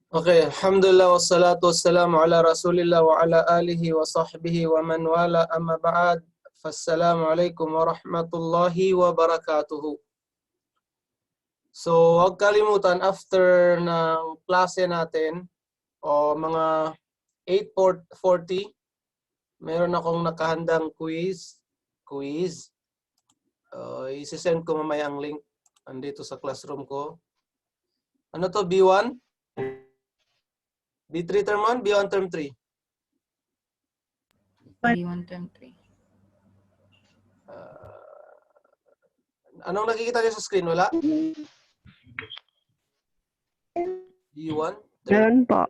Okay, alhamdulillah wassalatu wassalamu ala rasulillah wa ala alihi wa sahbihi wa man wala amma ba'd. Fassalamu alaikum wa rahmatullahi wa barakatuhu. So, huwag kalimutan after ng klase natin o mga 8:40, meron akong nakahandang quiz. Isi-send ko mamaya ang link andito sa classroom ko. Ano to, B1? B3 term 1, B1 term 3? B1 term 3. Anong nakikita niyo sa screen? Wala? B1? Meron po.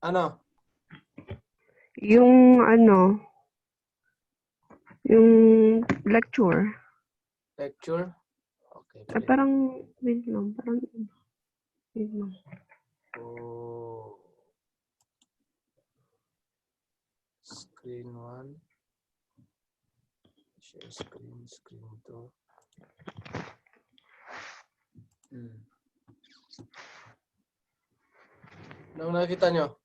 Ano? Yung yung lecture. Lecture? Okay. Ay, parang, wait lang. Oh. Screen 1. Share screen 2. Anong nakita nyo?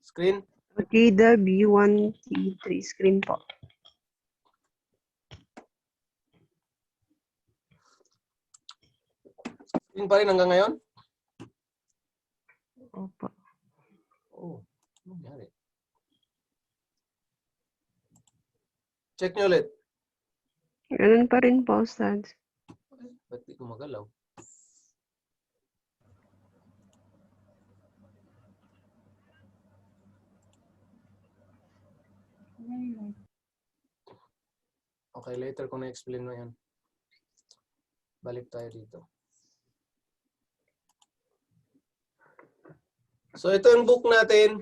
Screen? Okay, the B1, T3 screen po. Screen pa rin hanggang ngayon? Opo. Oh, ano nangyari? Check nyo ulit. Ganun pa rin po, Ustad. Ba't di gumagalaw? Okay, later ko na-explain mo yan. Balik tayo dito. So ito yung book natin.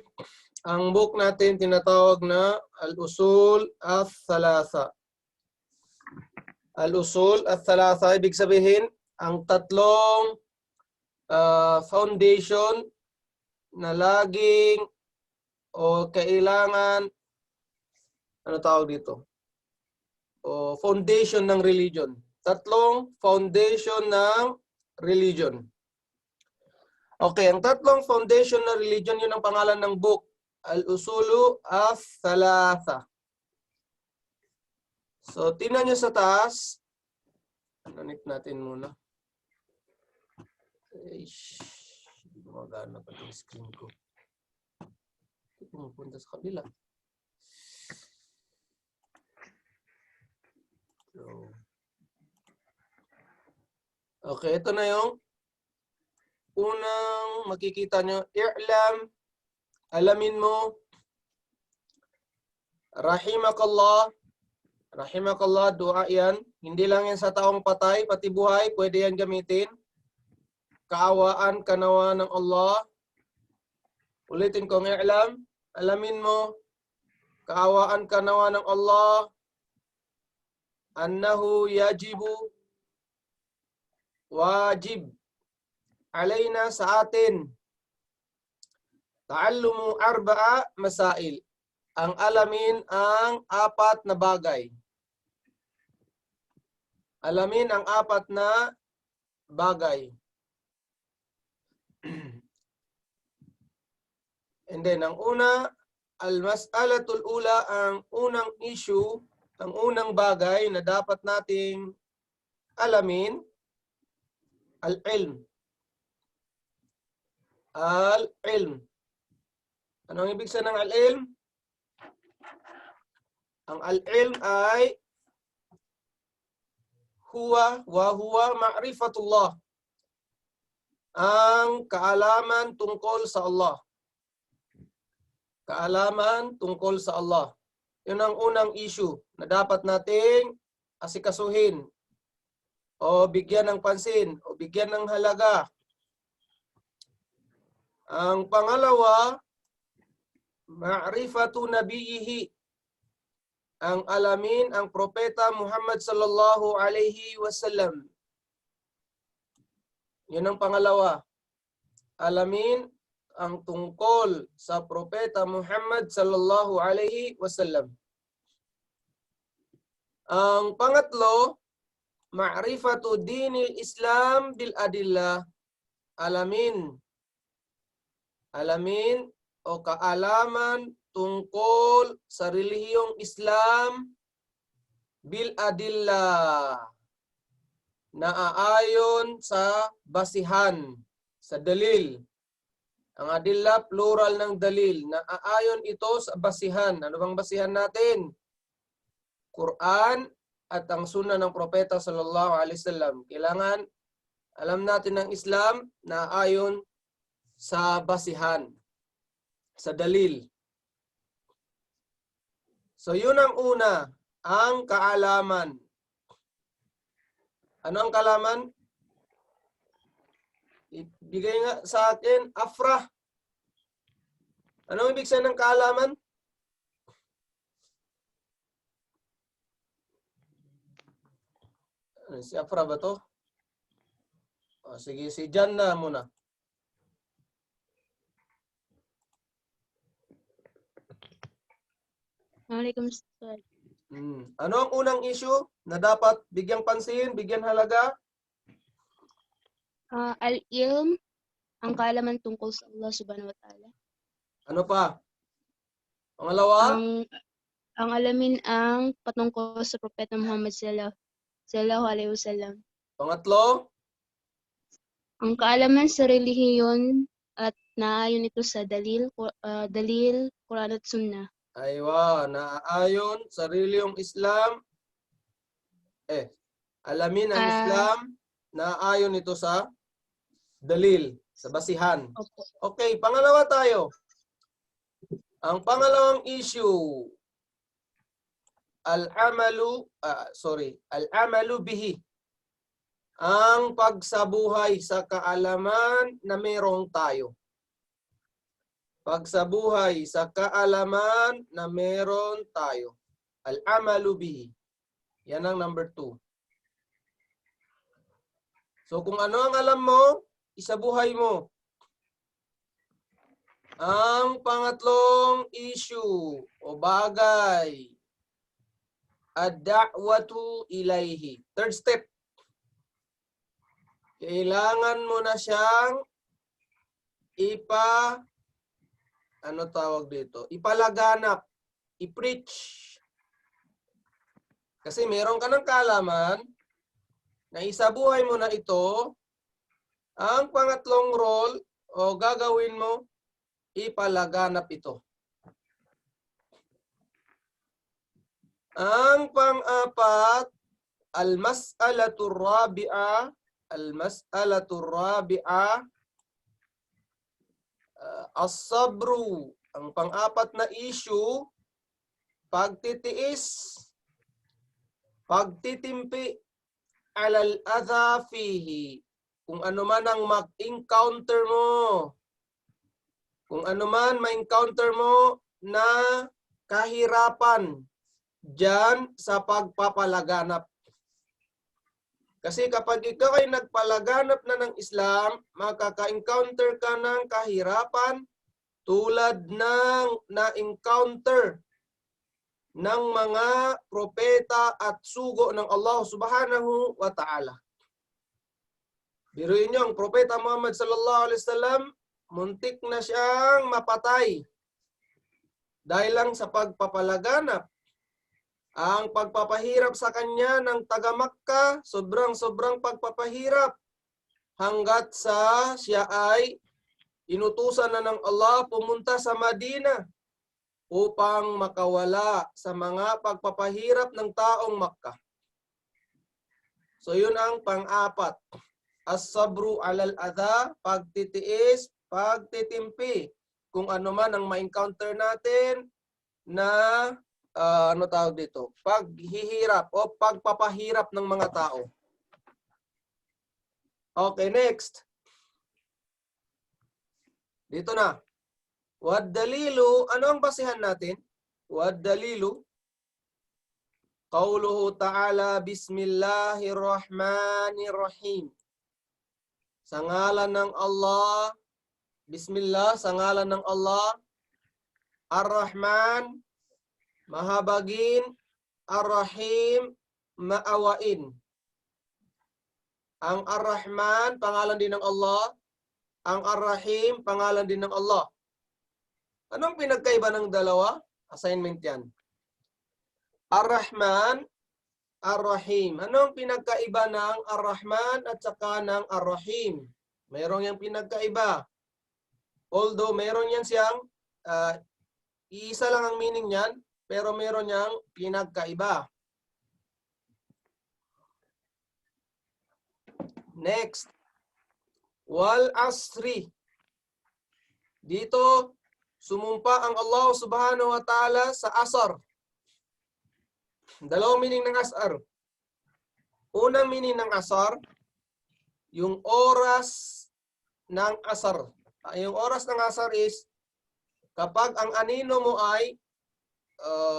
Ang book natin tinatawag na Al-Usul Al-Thalatha. Al-Usul Al-Thalatha, ibig sabihin, ang tatlong foundation na laging o kailangan, ano tawag dito? O foundation ng religion. Tatlong foundation ng religion. Okay, ang tatlong foundation ng religion, yun ang pangalan ng book. Al-Usulu Al-Thalatha. So, tingnan nyo sa taas. Nanit natin muna. Hindi gumagana pa yung screen ko. Hindi pumupunta sa kabila. So, okay, ito na yung unang makikita nyo. I'lam, alamin mo. Rahimakallah. Rahimakallah, dua yan. Hindi lang yan sa taong patay, pati buhay, pwede yan gamitin. Kaawaan, kanawa ng Allah. Ulitin ko, i'lam, alamin mo. Kaawaan, kanawa ng Allah. Annahu yajibu, wajib, alayna sa atin. Ta'allumu arba'a masail. Ang alamin ang apat na bagay. Alamin ang apat na bagay. And then, ang una, al-mas'alatul ula, ang unang issue, ang unang bagay na dapat nating alamin, al-ilm. Al-ilm. Ano ang ibig sabihin ng al-ilm? Ang al-ilm ay huwa ma'rifatullah. Ang kaalaman tungkol sa Allah. Kaalaman tungkol sa Allah. Yun ang unang issue na dapat nating asikasuhin o bigyan ng pansin o bigyan ng halaga. Ang pangalawa, ma'rifatu nabiyihi. Ang alamin ang propeta Muhammad sallallahu alaihi wasallam. Yun ang pangalawa. Alamin ang tungkol sa propeta Muhammad sallallahu alaihi wasallam. Ang pangatlo, ma'rifatu dinil Islam bil adillah. alamin. Alamin o kaalaman tungkol sa relihiyong Islam bil adillah, naaayon sa basihan, sa dalil. Ang adillah, plural ng dalil. Naaayon ito sa basihan. Ano bang basihan natin? Quran at ang sunnah ng propeta sallallahu alaihi wasallam. Kailangan alam natin ng Islam na ayon sa basihan, sa dalil. So yun ang una, ang kaalaman. Ano ang kaalaman? Ibigay nga sa akin, Afra. Anong ibig sabihin ng kaalaman? Si Afra ba to? O, sige, si Jan na muna. Assalamualaikum Ustaz. Ano ang unang issue na dapat bigyang pansin, bigyan halaga? Al-ilm, ang kaalaman tungkol sa Allah Subhanahu wa Ta'ala. Ano pa? Pangalawa? Ang alamin ang patungkol sa Propeta Muhammad sallallahu alaihi wasallam. Pangatlo? Ang kaalaman sa relihiyon at naayon ito sa dalil, Quran at Sunnah. Aywa, naaayon sa relihiyong Islam. Alamin ang Islam, naaayon ito sa dalil, sa basihan. Opo. Okay, pangalawa tayo. Ang pangalawang issue, al-amalu bihi. Ang pagsabuhay sa kaalaman na merong tayo. Pagsabuhay sa kaalaman na meron tayo. Al-amalu bihi. Yan ang number 2. So kung ano ang alam mo, isabuhay mo. Ang pangatlong issue o bagay, ad-da'watu ilayhi. Third step. Kailangan mo na siyang ipalaganap, i-preach. Kasi meron ka ng kaalaman na isabuhay mo na ito. Ang pangatlong role o gagawin mo, ipalaganap ito. Ang pang-apat, al-mas'alatur rabi'a, as-sabru. Ang pang-apat na issue, pagtitiis, pagtitimpi, alal adha fihi. Kung ano man ang mag-encounter mo, kung ano man ma-encounter mo na kahirapan dyan sa pagpapalaganap. Kasi kapag ikaw ay nagpalaganap na ng Islam, makaka-encounter ka ng kahirapan tulad ng na-encounter ng mga propeta at sugo ng Allah Subhanahu wa Ta'ala. Biruin niyo, ang propeta Muhammad sallallahu alaihi wasallam, muntik na siyang mapatay dahil lang sa pagpapalaganap. Ang pagpapahirap sa kanya ng taga-Makkah, sobrang pagpapahirap hanggat sa siya ay inutusan na ng Allah pumunta sa Madina upang makawala sa mga pagpapahirap ng taong Makkah. So yun ang pang-apat. As-sabru alal adha, pagtitiis, pagtitimpi. Kung ano man ang ma-encounter natin na paghihirap o pagpapahirap ng mga tao. Okay, next. Dito na. Wad dalilu, ano ang basihan natin? Wad dalilu, qauluhu ta'ala, bismillahirrahmanirrahim. Sa ngalan ng Allah, bismillah, sa ngalan ng Allah, Ar-Rahman, mahabagin, Ar-Rahim, maawain. Ang Ar-Rahman, pangalan din ng Allah, Ang Ar-Rahim, pangalan din ng Allah. Anong pinagkaiba ng dalawa? Assignment yan. Ar-Rahman, Ar-Rahim. Anong pinagkaiba ng Ar-Rahman at saka ng Ar-Rahim? Mayroon yang pinagkaiba. Although mayroon yan siyang, iisa lang ang meaning niyan, pero mayroon yang pinagkaiba. Next. Wal asri. Dito, sumumpa ang Allah subhanahu wa ta'ala sa asar. Dalawang meaning ng asar. Unang meaning ng asar, yung oras ng asar. Yung oras ng asar is, kapag ang anino mo ay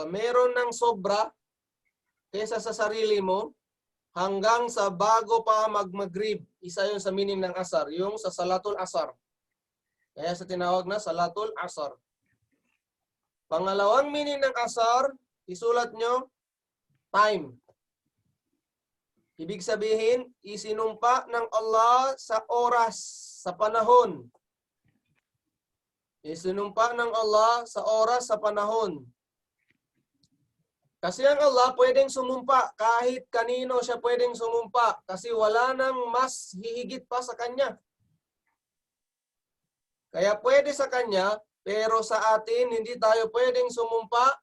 meron ng sobra kaysa sa sarili mo, hanggang sa bago pa mag-maghrib. Isa yun sa meaning ng asar, yung sa salatul asar. Kaya sa tinawag na salatul asar. Pangalawang meaning ng asar, isulat nyo, time. Ibig sabihin, isinumpa ng Allah sa oras, sa panahon. Isinumpa ng Allah sa oras, sa panahon. Kasi ang Allah pwedeng sumumpa, kahit kanino siya pwedeng sumumpa, kasi wala nang mas hihigit pa sa kanya. Kaya pwede sa kanya, pero sa atin, hindi tayo pwedeng sumumpa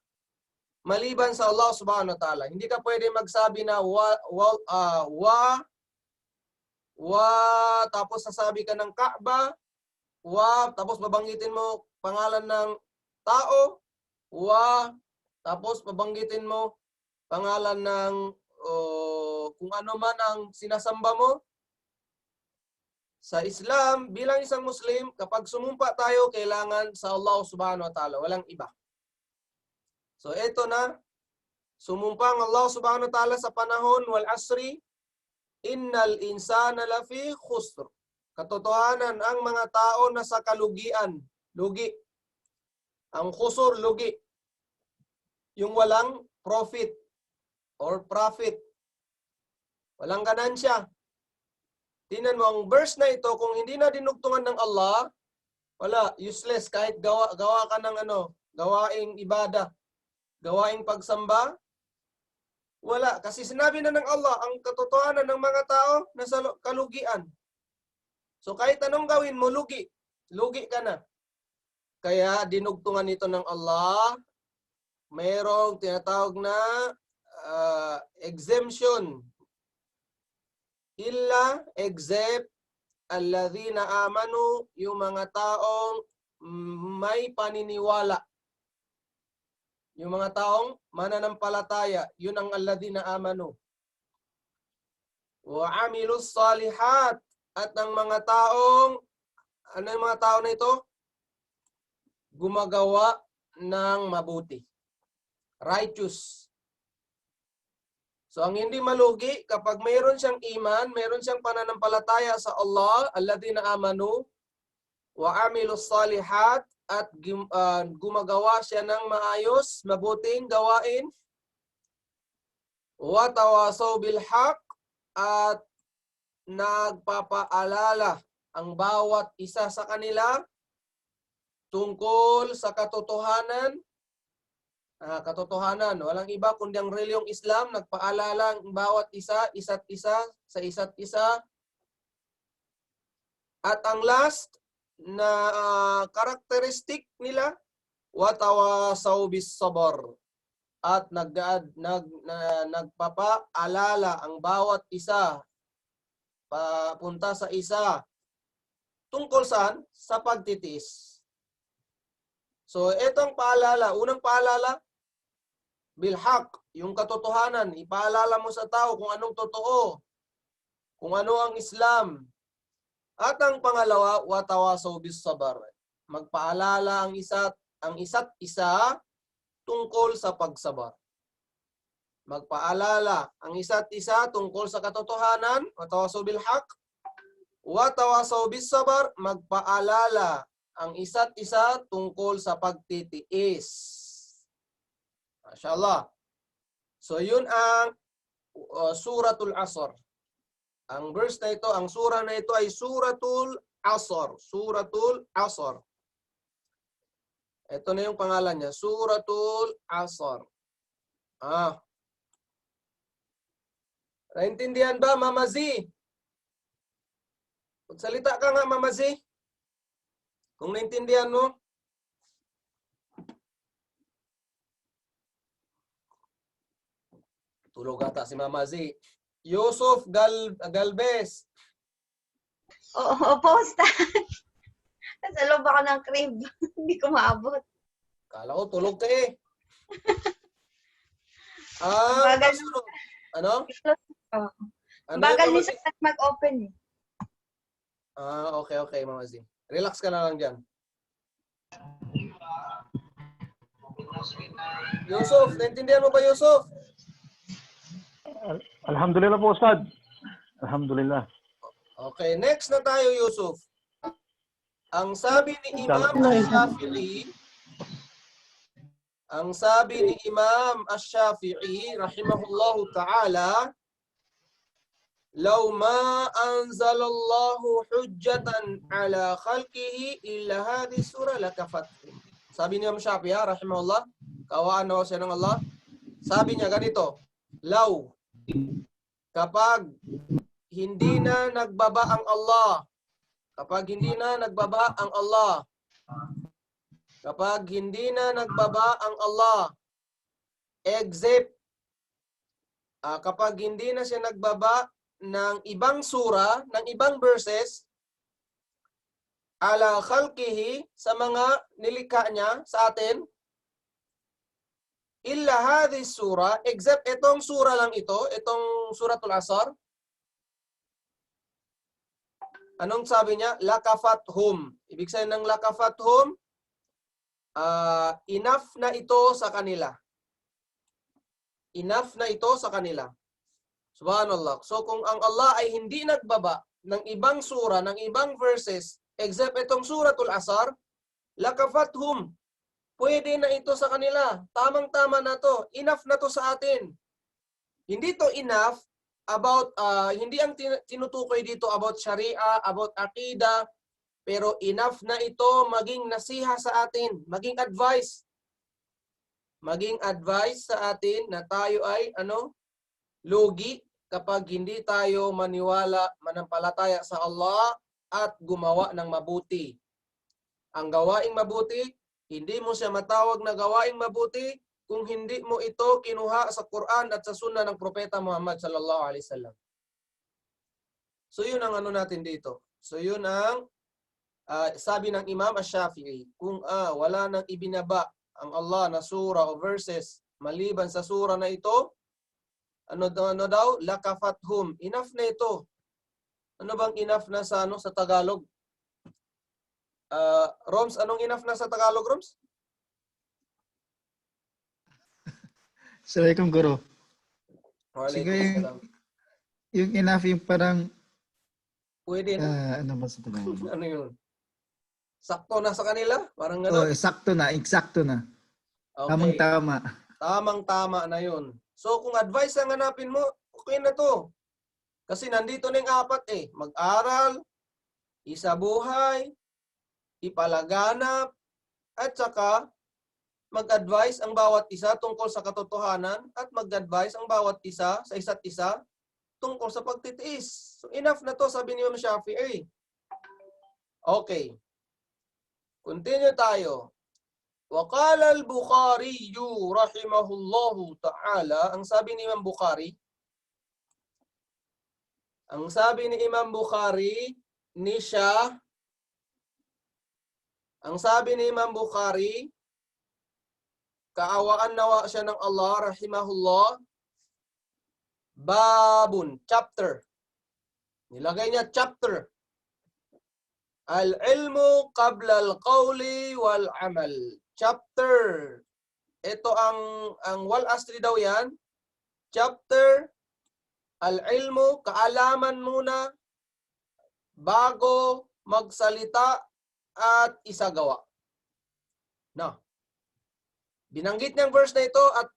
maliban sa Allah subhanahu wa ta'ala. Hindi ka pwede magsabi na tapos sasabi ka ng Kaaba, tapos babanggitin mo pangalan ng tao, tapos pabanggitin mo pangalan ng kung ano man ang sinasamba mo. Sa Islam, bilang isang Muslim, kapag sumumpa tayo, kailangan sa Allah subhanahu wa ta'ala. Walang iba. So, eto na. Sumumpa ang Allah subhanahu wa ta'ala sa panahon, wal asri, innal insana lafi khusr. Katotohanan, ang mga tao na sa kalugian, lugi. Ang khusur, lugi. Yung walang profit or profit. Walang ganansya. Tingnan mo, ang verse na ito, kung hindi na dinugtungan ng Allah, wala, useless. Kahit gawa ka ng gawaing ibada, gawaing pagsamba, wala. Kasi sinabi na ng Allah, ang katotohanan ng mga tao nasa kalugian. So kahit anong gawin mo, lugi. Lugi ka na. Kaya dinugtungan ito ng Allah, mayroong tinatawag na exemption. Illa, except, alladhina amanu, yung mga taong may paniniwala. Yung mga taong mananampalataya, yun ang alladhina amanu. Wa amilus salihat, at ang mga taong, ano yung mga tao na ito? Gumagawa ng mabuti. Righteous. So, ang hindi malugi, kapag mayroon siyang iman, mayroon siyang pananampalataya sa Allah, alladhina amanu, wa amilus salihat, at gumagawa siya ng maayos, mabuting gawain, wa tawasaw bil haq, at nagpapaalala ang bawat isa sa kanila tungkol sa katotohanan. Katotohanan, walang iba kundi ang reliyong Islam, nagpaalala ang bawat isa, isa't isa, sa isa't isa. At ang last na karakteristik nila, watawasaw bis sabr, at nagpapaalala ang bawat isa papunta sa isa tungkol saan? Sa pagtitiis. So, etong paalala, unang paalala, bilhaq, yung katotohanan. Ipaalala mo sa tao kung anong totoo, kung ano ang Islam. At ang pangalawa, watawasaw bis sabr. Magpaalala ang isa't isa tungkol sa pagsabar. Magpaalala ang isa't isa tungkol sa katotohanan, watawasaw bil haq, watawasaw bis sabr, magpaalala ang isa't isa tungkol sa pagtitiis. Mashallah. So yun ang suratul asr. Ang verse na ito, ang surah na ito ay suratul Asr. Suratul Asr. Ito na yung pangalan niya. Suratul Asr. Naintindihan ba, Mama Z? Magsalita ka nga, Mama Z. Kung naintindihan mo. Tulog ata si Mama Z. Yusuf Galvez. Opo, Ustad. Nasa loob ako ng crib. Hindi ko maabot. Kala ko tulog ka eh. Bagal. Kasunod. Ano? Oh. Ano Bagal yung ni Mama Z? sa mag-open eh. Okay, Mama Z. Relax ka na lang dyan. Yusuf, naintindihan mo ba, Yusuf? Alhamdulillah po, Ustad. Alhamdulillah. Okay, next na tayo, Yusuf. Ang sabi ni Imam Ash-Shafi'i, rahimahullahu ta'ala, "Law ma anzalallahu hujjatan ala khalqihi illa hadhihi surah lakafathum." Sabi ni Imam Shafi'i, rahimahullah, kawaan na siya ng Allah. Sabi niya ganito, law, kapag hindi na nagbaba ang Allah, kapag hindi na nagbaba ang Allah, kapag hindi na nagbaba ang Allah, except kapag hindi na siya nagbaba ng ibang sura, ng ibang verses, ala khalqihi, sa mga nilikha niya sa atin, illa hadhihi sura, except itong sura lang ito, itong Suratul Asr. Anong sabi niya? Lakafathum. Ibig sabihin ng lakafathum, enough na ito sa kanila. Enough na ito sa kanila. Subhanallah. So kung ang Allah ay hindi nagbaba ng ibang sura, ng ibang verses, except itong Suratul Asr, lakafathum. Pwede na ito sa kanila. Tamang-tama na to. Enough na to sa atin. Hindi to enough about, hindi ang tinutukoy dito about Sharia, about Aqidah, pero enough na ito maging nasiha sa atin, maging advice. Maging advice sa atin na tayo ay, lugi kapag hindi tayo maniwala, manampalataya sa Allah at gumawa ng mabuti. Ang gawaing mabuti, hindi mo siya matawag na gawaing mabuti kung hindi mo ito kinuha sa Quran at sa Sunnah ng Propeta Muhammad sallallahu alaihi wasallam. So yun ang natin dito. So yun ang sabi ng Imam Ash-Shafi'i, kung wala nang ibinaba ang Allah na surah o verses maliban sa surah na ito, ano daw? Lakafathum. Enough na ito. Ano bang enough na sa Tagalog? Roms, anong enough na sa Tagalog, Roms? Assalamualaikum, Guru. Waalaikumsalam. Yung enough, yung parang, Pwede na. ano ba sa Tagalog? Ano yun? Sakto na sa kanila? Parang gano'n? Eksakto na. Okay. Tamang-tama. Tamang-tama na yun. So, kung advice ang hanapin mo, okay na to. Kasi nandito na yung apat eh. Mag-aral, isabuhay, ipalaganap, at saka mag-advise ang bawat isa tungkol sa katotohanan at mag-advise ang bawat isa sa isa't isa tungkol sa pagtitiis. So, enough na to, sabi ni Imam Shafi'i. Okay. Continue tayo. Waqala al-Bukhari rahimahullahu ta'ala, ang sabi ni Imam Bukhari, kaawaan nawa siya ng Allah, rahimahullah, babun, chapter. Nilagay niya chapter. Al-ilmu qabla al-qawli wal-amal. Chapter. Ito ang wal-asri daw yan. Chapter, al-ilmu, kaalaman muna, bago magsalita at isagawa. No. Binanggit niyang verse na ito at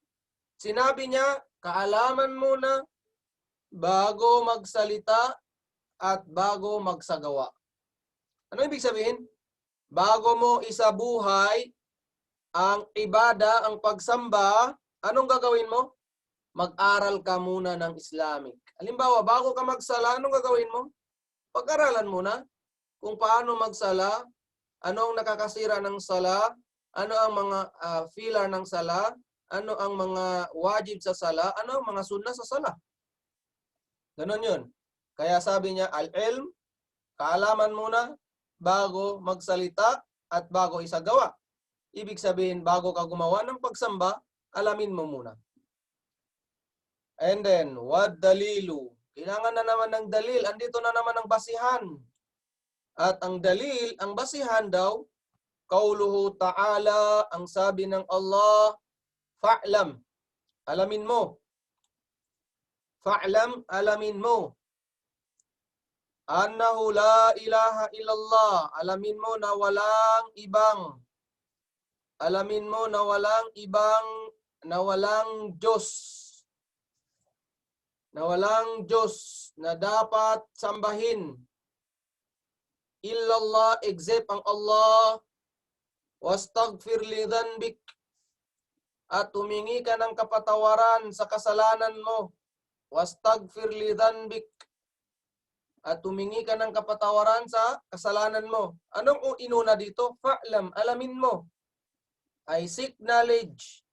sinabi niya, kaalaman muna, bago magsalita at bago magsagawa. Ano ibig sabihin? Bago mo isabuhay ang ibada, ang pagsamba, anong gagawin mo? Mag-aral ka muna ng Islamic. Halimbawa, bago ka magsala, anong gagawin mo? Pag-aralan muna kung paano magsala, ano ang nakakasira ng sala, ano ang mga filar ng sala, ano ang mga wajib sa sala, ano ang mga sunnah sa sala. Ganon yun. Kaya sabi niya, al-ilm, kaalaman muna bago magsalita at bago isagawa. Ibig sabihin, bago ka gumawa ng pagsamba, alamin mo muna. And then, wad dalilu. Kailangan na naman ng dalil. Andito na naman ang basihan. At ang dalil, ang basihan daw, qauluhu ta'ala, ang sabi ng Allah, fa'lam. Alamin mo. Fa'lam, alamin mo. Annahu la ilaha illallah. Alamin mo na walang ibang. Alamin mo na walang ibang, na walang Diyos. Na walang Diyos na dapat sambahin. Illallah, except ang Allah. Wastaghfir li dhanbik. At humingi ka ng kapatawaran sa kasalanan mo. Wastaghfir li dhanbik. At humingi ka ng kapatawaran sa kasalanan mo. Anong inuna dito? Fa'lam, alamin mo. I seek knowledge.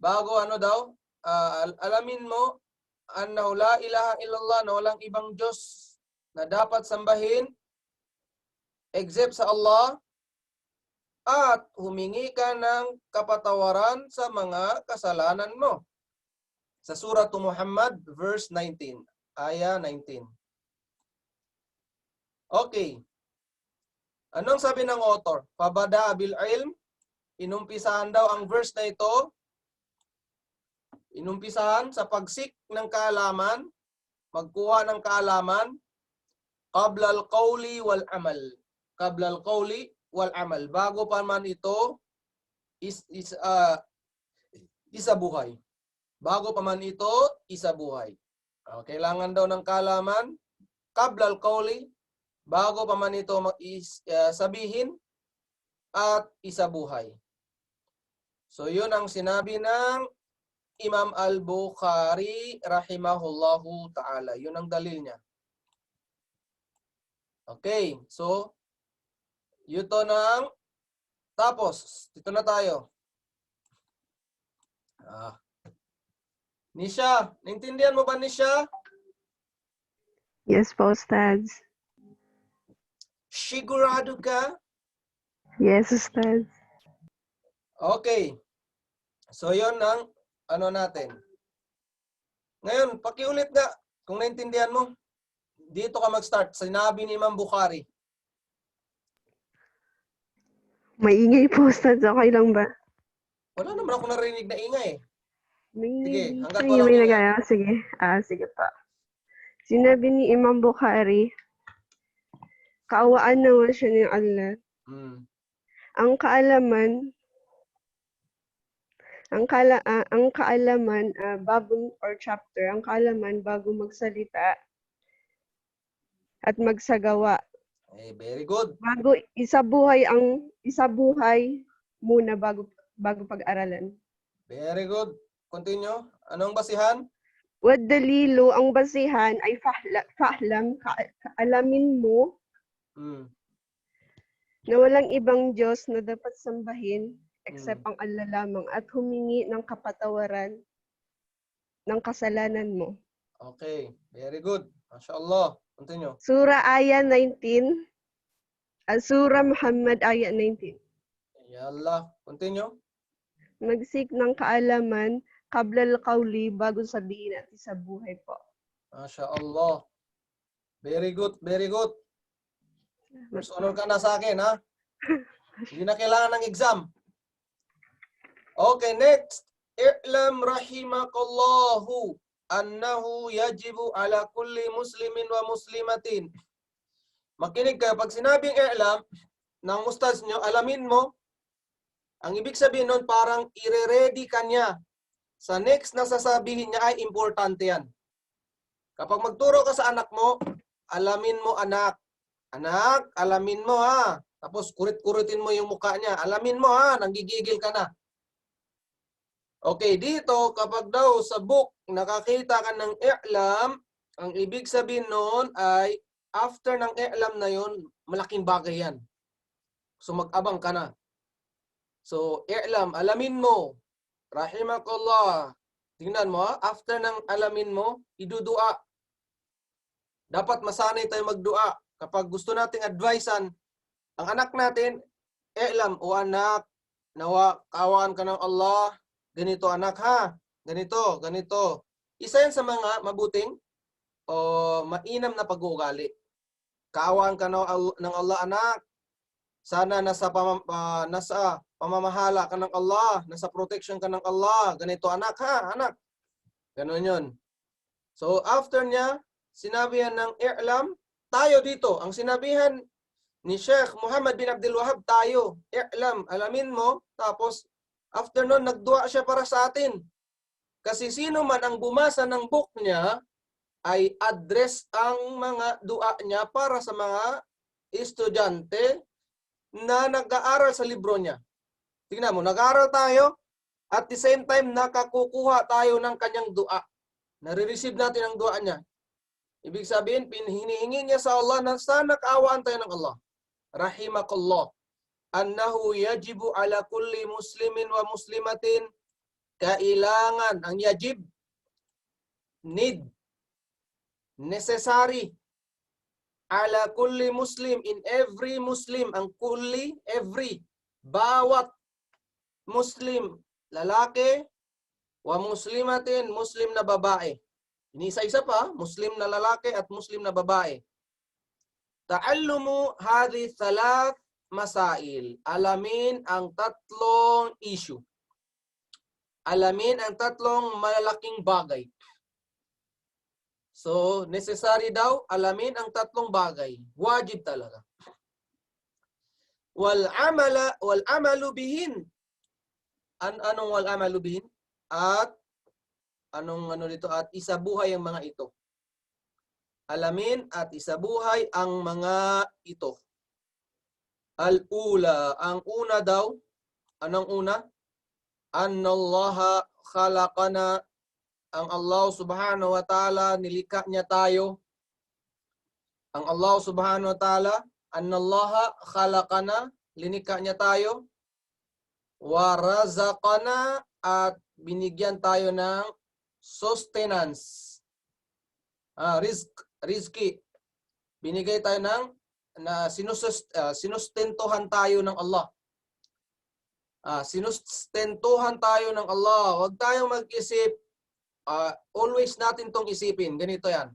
Bago ano daw? Alamin mo, annahu la ilaha illallah, na walang ibang Diyos na dapat sambahin except sa Allah, at humingi ka ng kapatawaran sa mga kasalanan mo. Sa Surah Muhammad, verse 19. Aya 19. Okay. Anong sabi ng author? Fabada bil ilm. Inumpisahan daw ang verse na ito. Inumpisahan sa pagsik ng kaalaman, magkuha ng kaalaman, qabla al-qawli wal amal. Qabla al-qawli wal amal. Bago pa man ito isabuhay. Bago pa man ito isabuhay. Kailangan daw ng kaalaman, qabla al-qawli, bago pa man ito sabihin at isabuhay. So yun ang sinabi ng Imam Al-Bukhari rahimahullahu ta'ala. Yun ang dalil niya. Okay, so ito na tapos. Dito na tayo. Nisha, naintindihan mo ba Nisha? Yes po, Ustads. Sigurado ka? Yes, Ustads. Okay. So yun ang ano natin. Ngayon, pakiulit nga kung naintindihan mo. Dito ka mag-start. Sinabi ni Imam Bukhari. Maingay po, Ustads. Okay lang ba? Wala naman ako narinig na ingay eh. Sige, hanggat Sige, walang may ingay. nagaya. Sige. Sige pa. Sinabi ni Imam Bukhari, kaawaan naman siya ni Allah. Ang kaalaman, bagong or chapter, ang kaalaman bago magsalita at magsagawa. Very good. Bago isabuhay muna bago pag-aralan. Very good. Continue. Anong basihan? Wad dalilu, ang basihan ay fahlam, alamin mo na walang ibang Diyos na dapat sambahin except ang Allah lamang at humingi ng kapatawaran ng kasalanan mo. Okay. Very good. MashaAllah. Continue. Surah Aya 19. Surah Muhammad Aya 19. Yallah. Continue. Magsik ng kaalaman qabla al-qawli bago sabihin at isabuhay po. MashaAllah. Very good. Very good. First honor ka na sa akin, ha? Hindi na kailangan ng exam. Okay, next. I'lam rahimakallahu annahu yajibu ala kulli muslimin wa muslimatin. Makinig kayo. Pag sinabing i'lam ng ustads nyo, alamin mo, ang ibig sabihin nun, parang ire-ready ka niya. Sa next na sasabihin niya ay importante yan. Kapag magturo ka sa anak mo, alamin mo anak, Anak, alamin mo ha. Tapos kurit-kuritin mo yung mukha niya. Alamin mo ha, nanggigigil ka na. Okay, dito kapag daw sa book nakakita ka ng i'lam, ang ibig sabihin noon ay after ng i'lam na yun, malaking bagay yan. So mag-abang ka na. So i'lam, alamin mo. Rahimakallah. Tingnan mo ha, after ng alamin mo, idudua. Dapat masanay tayo magdua. Kapag gusto nating advisean ang anak natin, i'lam, o anak, nawa kaawaan ka ng Allah. Ganito anak ha, ganito, ganito. Isa yan sa mga mabuting o mainam na pag-uugali. Kaawaan ka ng Allah anak. Sana nasa pamamahala ka ng Allah, nasa protection ka ng Allah. Ganito anak ha, anak. Ganon yun. So after niya, sinabihan ng i'lam, tayo dito. Ang sinabihan ni Sheikh Muhammad bin Abdul Wahhab, tayo. I'lam, alamin mo. Tapos after nun, nagdua siya para sa atin. Kasi sino man ang bumasa ng book niya, ay address ang mga dua niya para sa mga estudyante na nag-aaral sa libro niya. Tingnan mo, nag-aaral tayo, at the same time, nakakukuha tayo ng kanyang dua. Nare-receive natin ang dua niya. Ibig sabihin, hinihingi niya sa Allah na sana kaawaan tayo ng Allah. Rahimakallah. Annahu yajibu ala kulli muslimin wa muslimatin, kailangan, ang yajib, need, necessary, ala kulli muslim, in every muslim, ang kulli, every, bawat muslim, lalaki, wa muslimatin, muslim na babae. Inisa-isa pa, muslim na lalaki at muslim na babae. Ta'allumu hadhi thalath masail. Alamin ang tatlong issue. Alamin ang tatlong malalaking bagay. So, necessary daw, alamin ang tatlong bagay. Wajib talaga. Wal amalu bihin. Anong wal amalu bihin? At anong dito? At isabuhay ang mga ito. Alamin at isabuhay ang mga ito. Al-ula, ang una daw, anong una? Annallaha khalaqana, ang Allah subhanahu wa ta'ala, nilikha niya tayo. Ang Allah subhanahu wa ta'ala, annallaha khalaqana, linikha niya tayo. Wa razaqana, at binigyan tayo ng sustenance. Rizki. Binigay tayo ng sinustentuhan tayo ng Allah. Sinustentuhan tayo ng Allah. Huwag tayong mag-isip. Always natin tong isipin. Ganito yan.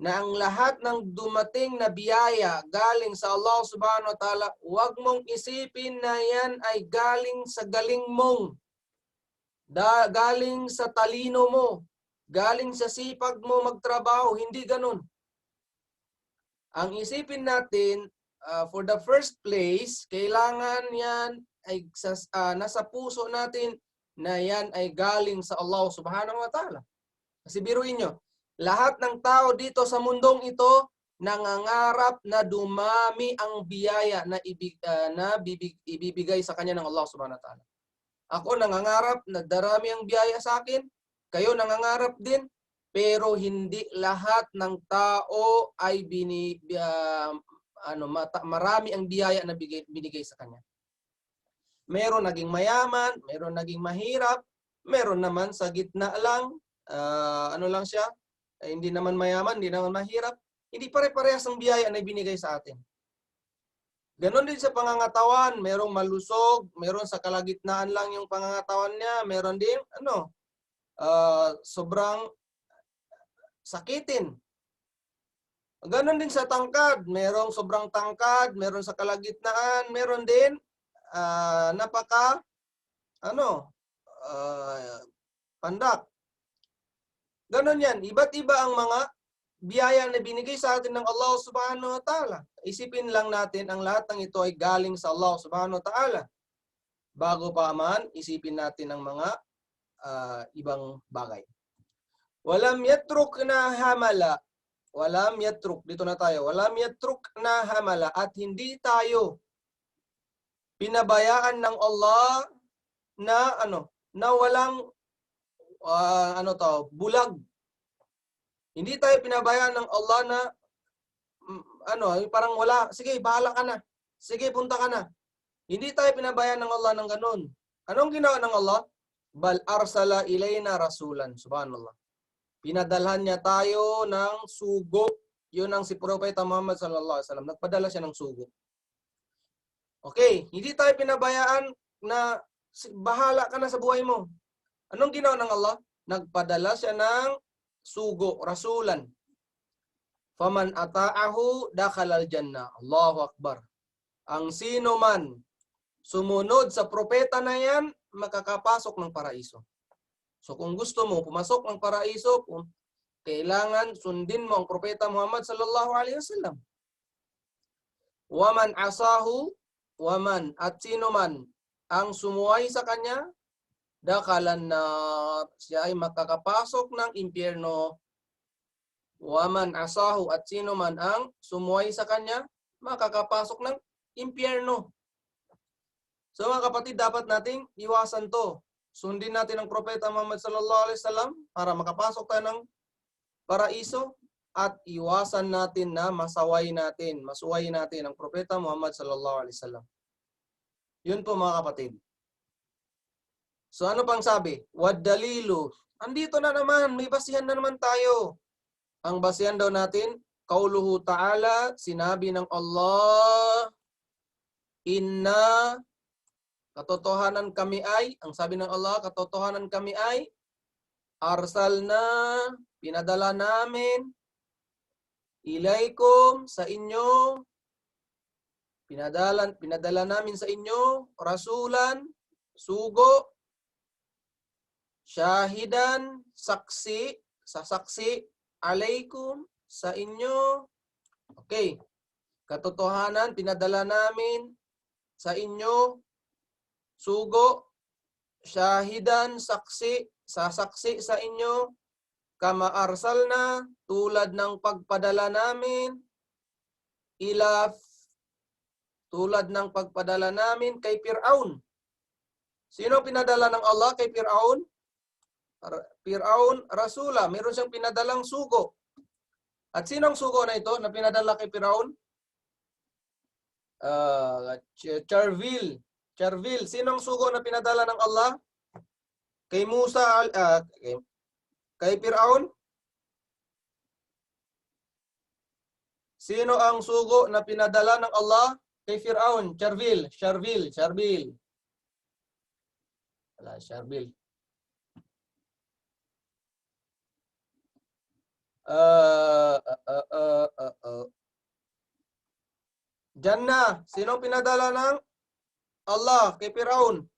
Na ang lahat ng dumating na biyaya galing sa Allah subhanahu wa ta'ala, huwag mong isipin na yan ay galing sa galing mong. Galing sa talino mo. Galing sa sipag mo magtrabaho. Hindi ganun. Ang isipin natin, for the first place, kailangan yan ay nasa puso natin na yan ay galing sa Allah subhanahu wa ta'ala. Kasi biruin nyo, lahat ng tao dito sa mundong ito nangangarap na dumami ang biyaya na ibibigay sa kanya ng Allah subhanahu wa ta'ala. Ako nangangarap na darami ang biyaya sa akin, kayo nangangarap din, pero hindi lahat ng tao ay marami ang biyaya na binigay sa kanya. Meron naging mayaman, meron naging mahirap, meron naman sa gitna lang, lang siya, hindi naman mayaman, hindi naman mahirap. Hindi pare-parehas ang biyaya na binigay sa atin. Ganon din sa pangangatawan, merong malusog, meron sa kalagitnaan lang yung pangangatawan niya, meron din sobrang sakitin. Ganon din sa tangkad, merong sobrang tangkad, meron sa kalagitnaan, meron din pandak. Ganon yan. Iba't iba ang mga biyaya na binigay sa atin ng Allah subhanahu wa ta'ala. Isipin lang natin ang lahat ng ito ay galing sa Allah subhanahu wa ta'ala. Bago pa man, isipin natin ang mga ibang bagay. Walam yatruk na hamala. walam yatruk, dito na tayo, walam yatruk na hamala, at hindi tayo pinabayaan ng Allah na na walang bulag. Hindi tayo pinabayaan ng Allah na parang wala, sige, bahala ka na. Sige, punta ka na. Hindi tayo pinabayaan ng Allah ng ganun. Anong ginawa ng Allah? Bal arsala ilayna rasulan. Subhanallah. Pinadalhan niya tayo ng sugo. Yun ang si Propeta Muhammad sallallahu alaihi wasallam. Nagpadala siya ng sugo. Okay, hindi tayo pinabayaan na bahala ka na sa buhay mo. Anong ginawa ng Allah? Nagpadala siya ng sugo, rasulan. Faman ata'ahu dakhalal jannah. Allahu Akbar. Ang sino man sumunod sa propeta na yan, makakapasok ng paraiso. So kung gusto mo pumasok ng paraiso, kailangan sundin mo ang propeta Muhammad sallallahu alaihi wasallam. Waman asahu, waman, at sino man ang sumuway sa kanya, dakalan na siya ay makakapasok ng impyerno. Waman asahu, at sino man ang sumuway sa kanya, makakapasok ng impyerno. So mga kapatid, dapat nating iwasan to. Sundin natin ang propeta Muhammad sallallahu alaihi wasallam para makapasok tayo ng paraiso, at iwasan natin na masuway natin ang propeta Muhammad sallallahu alaihi wasallam. Yun po mga kapatid. So ano pang sabi? Wad dalilu. Andito na naman, may basihan na naman tayo. Ang basihan daw natin, qauluhu ta'ala, sinabi ng Allah, inna, katotohanan kami ay, ang sabi ng Allah, katotohanan kami ay, arsalna, pinadala namin, ilaikum, sa inyo, pinadala namin sa inyo, rasulan, sugo, syahidan, saksi, sasaksi, alaikum, sa inyo. Okay. Katotohanan, pinadala namin sa inyo, sugo, syahidan, saksi, sasaksi sa inyo, kama arsalna, tulad ng pagpadala namin, tulad ng pagpadala namin kay Fir'aun. Sino pinadala ng Allah kay Fir'aun? Fir'aun, rasula. Meron siyang pinadalang sugo. At sinong sugo na ito na pinadala kay Fir'aun? Charvil. Sinong sugo na pinadala ng Allah? Kay Musa, kay Fir'aun? Sino ang sugo na pinadala ng Allah kay Fir'aun? Charvil. Wala, Charvil. Jannah. Sino pinadala ng Allah kay Fir'aun?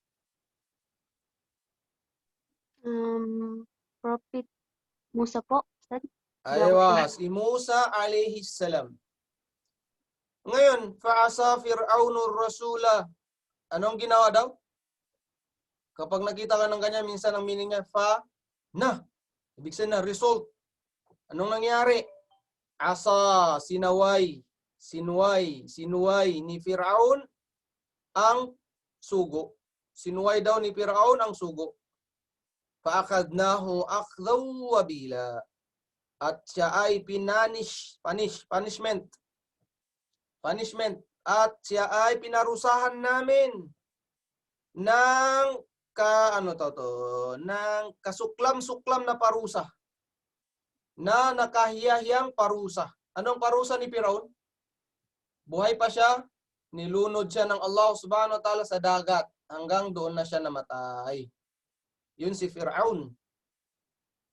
Prophet Musa po, Ustad. Aywa, si Musa alayhi salam. Ngayon, fa'asa Fir'aunur rasula. Anong ginawa daw? Kapag nakita ka ng ganyan, minsan ang meaning niya, ibig sabihin na, result. Anong nangyari? Asa, sinuway ni Fir'aun ang sugo. Sinuway daw ni Fir'aun ang sugo. Fa'akadnahu akdaw wabila. At siya ay punishment. At siya ay pinarusahan namin ng ng kasuklam-suklam na parusa. Na nakahiyahiyang parusa. Anong parusa ni Fir'aun? Buhay pa siya, nilunod siya ng Allah subhanahu wa ta'ala sa dagat hanggang doon na siya namatay. Yun si Fir'aun.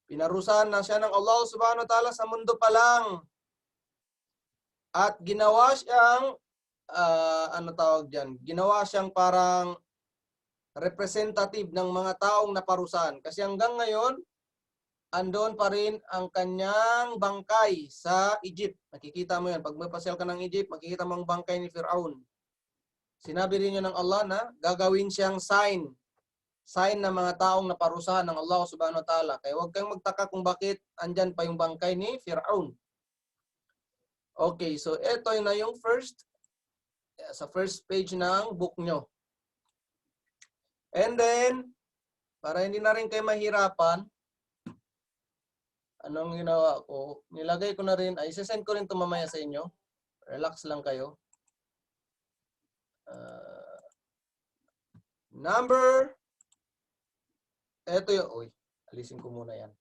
Pinarusahan na siya ng Allah subhanahu wa ta'ala sa mundo pa lang. At ginawa siyang ginawa siyang parang representative ng mga taong naparusahan. Kasi hanggang ngayon, andon pa rin ang kanyang bangkay sa Egypt. Nakikita mo yan. Pag mapasyal ka ng Egypt, makikita mo ang bangkay ni Fir'aun. Sinabi rin yun ng Allah na gagawin siyang sign ng mga taong naparusahan ng Allah subhanahu wa ta'ala. Kaya huwag kang magtaka kung bakit andyan pa yung bangkay ni Fir'aun. Okay, so ito na yung sa first page ng book nyo. And then, para hindi na rin kayo mahirapan, anong ginawa ko? Nilagay ko na rin, ay sisend ko rin ito mamaya sa inyo. Relax lang kayo. Number, eto yung, uy, alisin ko muna yan.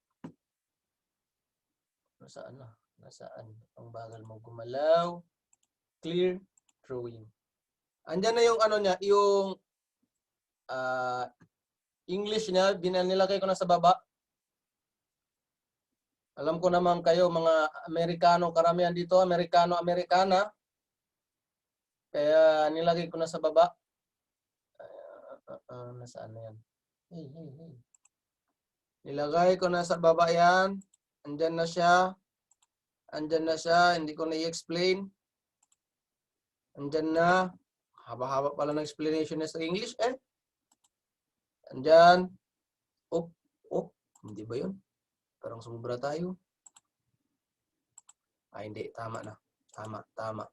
Nasaan na? Nasaan? Ang bagal mo gumalaw. Clear drawing. Andyan na yung ano niya, yung English niya, nilagay ko na sa baba. Alam ko naman kayo, mga Amerikano, karamihan dito, Amerikano-Amerikana. Kaya nilagay ko na sa baba. Nasaan na yan? Hey. Nilagay ko na sa baba yan. Andyan na siya. Hindi ko na i-explain. Andyan na. Haba-haba pala ng explanation niya sa English eh. Andyan. Hindi ba yun? Parang sumubra tayo. Ay, hindi. Tama na. Tama.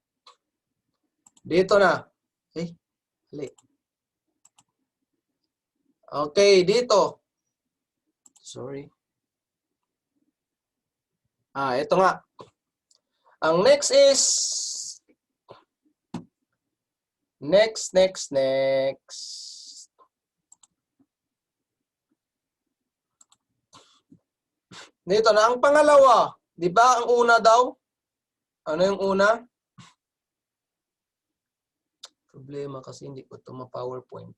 Dito na. Hali. Okay, dito. Sorry. Ito nga. Ang next is next. Dito na ang pangalawa. 'Di ba ang una daw? Ano yung una? Problema kasi hindi ko ito ma-PowerPoint.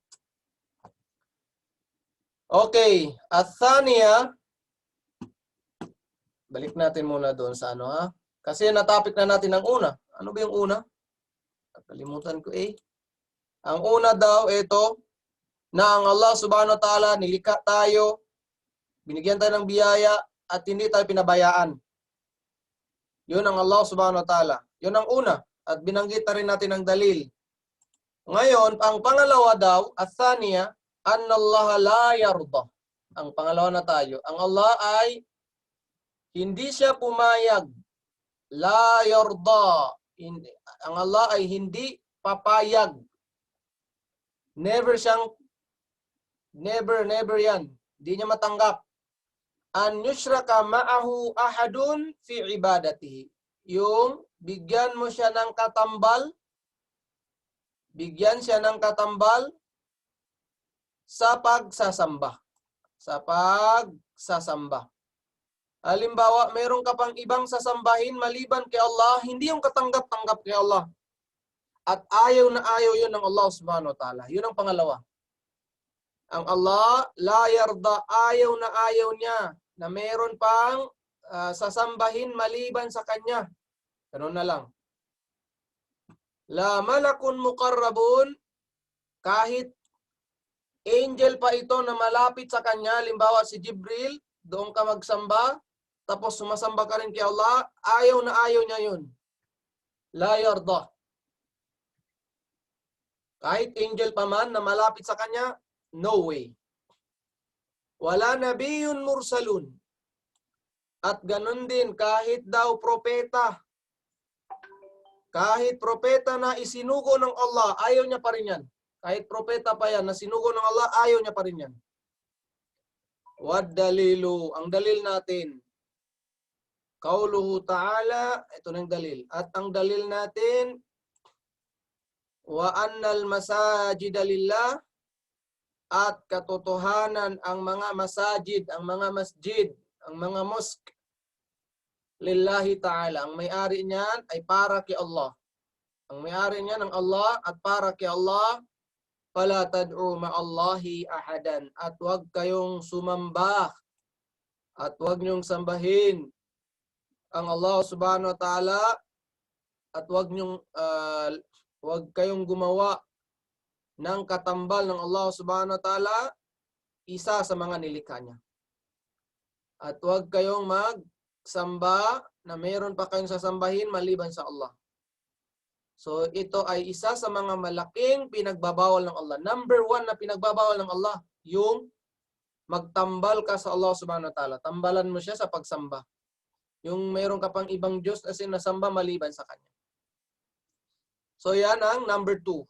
Okay, Athania. Balik natin muna doon sa ano ha. Kasi na-topic na natin ang una. Ano ba yung una? Nakalimutan ko eh. Ang una daw ito na ang Allah Subhanahu wa Ta'ala nilikha tayo, binigyan tayo ng biyaya at hindi tayo pinabayaan. Yun ang Allah Subhanahu wa Ta'ala. Yun ang una at binanggit na rin natin ang dalil. Ngayon, ang pangalawa daw, Athania, anna Allah la yarda. Ang pangalawa na tayo. Ang Allah ay hindi siya pumayag. La yarda. Ang Allah ay hindi papayag. Never yan. Hindi niya matanggap. An yushraka ma'ahu ahadun fi ibadatihi. Yung bigyan mo siya ng katambal, sa pagsasamba. Halimbawa, mayroon ka pang ibang sasambahin maliban kay Allah, hindi yung katanggap-tanggap kay Allah. At ayaw na ayaw yun ng Allah Subhanahu wa Ta'ala. Yun ang pangalawa. Ang Allah, la yarda, ayaw na ayaw niya na mayroon pang sasambahin maliban sa Kanya. Ganun na lang. La malakun muqarrabun, kahit angel pa ito na malapit sa Kanya, limbawa si Jibril, doon ka magsamba, tapos sumasamba ka rin kay Allah, ayaw na ayaw niya yun. La yarda. Kahit angel pa man na malapit sa Kanya, no way. Wala nabiyun mursalun. At ganun din, kahit daw propeta, kahit propeta na isinugo ng Allah, ayaw niya pa rin yan. Kahit propeta pa yan na sinugo ng Allah, ayaw niya pa rin yan. Wad dalilu, ang dalil natin. Qauluhu ta'ala, ito na yung dalil. At ang dalil natin, wa annal masajida lillah, at katotohanan ang mga masajid, ang mga masjid, ang mga mosque, lillahi ta'ala. Ang may-ari niyan ay para kay Allah. Ang may-ari niyan ng Allah at para kay Allah, fala tad'u ma'allahi ahadan. At huwag kayong sumamba at huwag niyong sambahin ang Allah Subhanahu wa Ta'ala at huwag kayong gumawa ng katambal ng Allah Subhanahu wa Ta'ala, isa sa mga nilikha niya. At huwag kayong magsamba na mayroon pa kayong sasambahin maliban sa Allah. So ito ay isa sa mga malaking pinagbabawal ng Allah. Number 1 na pinagbabawal ng Allah, yung magtambal ka sa Allah Subhanahu wa Ta'ala. Tambalan mo siya sa pagsamba. Yung mayroon ka pang ibang Diyos na sinasamba maliban sa Kanya. So yan ang number 2.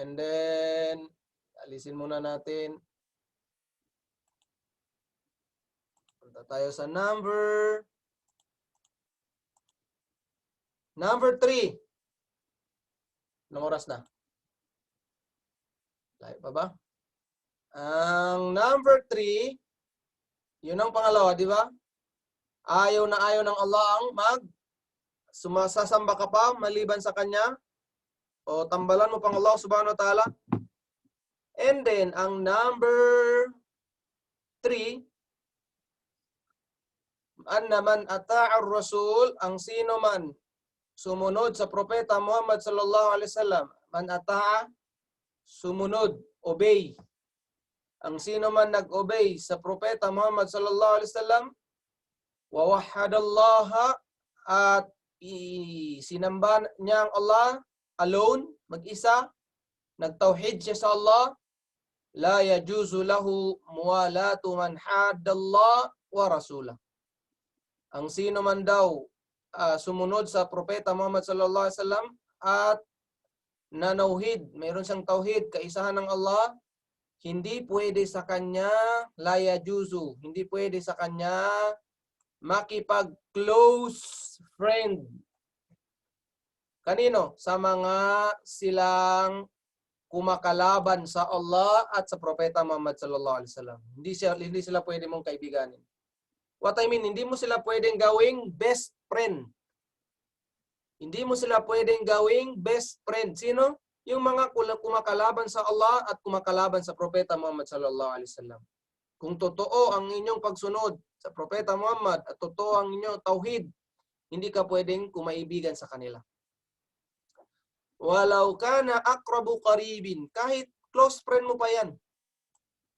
And then, alisin muna natin. Punta tayo sa number 3. Anong oras na? Layo pa ba? Ang number 3, yun ang pangalawa, di ba? Ayaw na ayaw ng Allah ang sumasasamba ka pa maliban sa Kanya. O tambalan mo pang Allah subhanahu wa ta'ala. And then, ang number 3, man ata'ar rasul, ang sino man sumunod sa propeta Muhammad sallallahu alaihi wasallam. Man ata'a, sumunod, obey. Ang sino man nag-obey sa propeta Muhammad sallallahu alaihi wasallam, wa wahhadallaha, at sinamba niya ang Allah alone, mag-isa, nagtauhid siya sa Allah, la yajuzu lahu muwalatu man haddallah wa rasulah. Ang sino man daw sumunod sa propeta Muhammad sallallahu alaihi wasallam at nanauhid, mayroon siyang tauhid, kaisahan ng Allah, hindi pwede sa kanya, la yajuzu, hindi pwede sa kanya makipag-close friend. Kanino? Sa mga silang kumakalaban sa Allah at sa propeta Muhammad sallallahu alaihi wasallam. Hindi sila pwede mong kaibiganin. What I mean, hindi mo sila pwedeng gawing best friend. Hindi mo sila pwedeng gawing best friend. Sino? Yung mga kumakalaban sa Allah at kumakalaban sa propeta Muhammad sallallahu alaihi wasallam. Kung totoo ang inyong pagsunod sa propeta Muhammad at totoo ang inyong tauhid, hindi ka pwedeng kumaibigan sa kanila. Walau kana aqrabu qaribin, kahit close friend mo pa yan.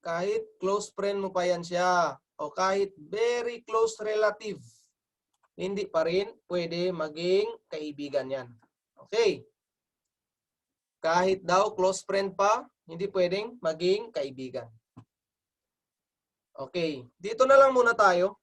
Kahit close friend mo pa yan siya, o kahit very close relative, hindi pa rin pwede maging kaibigan yan. Okay? Kahit daw close friend pa, hindi pwedeng maging kaibigan. Okay, dito na lang muna tayo.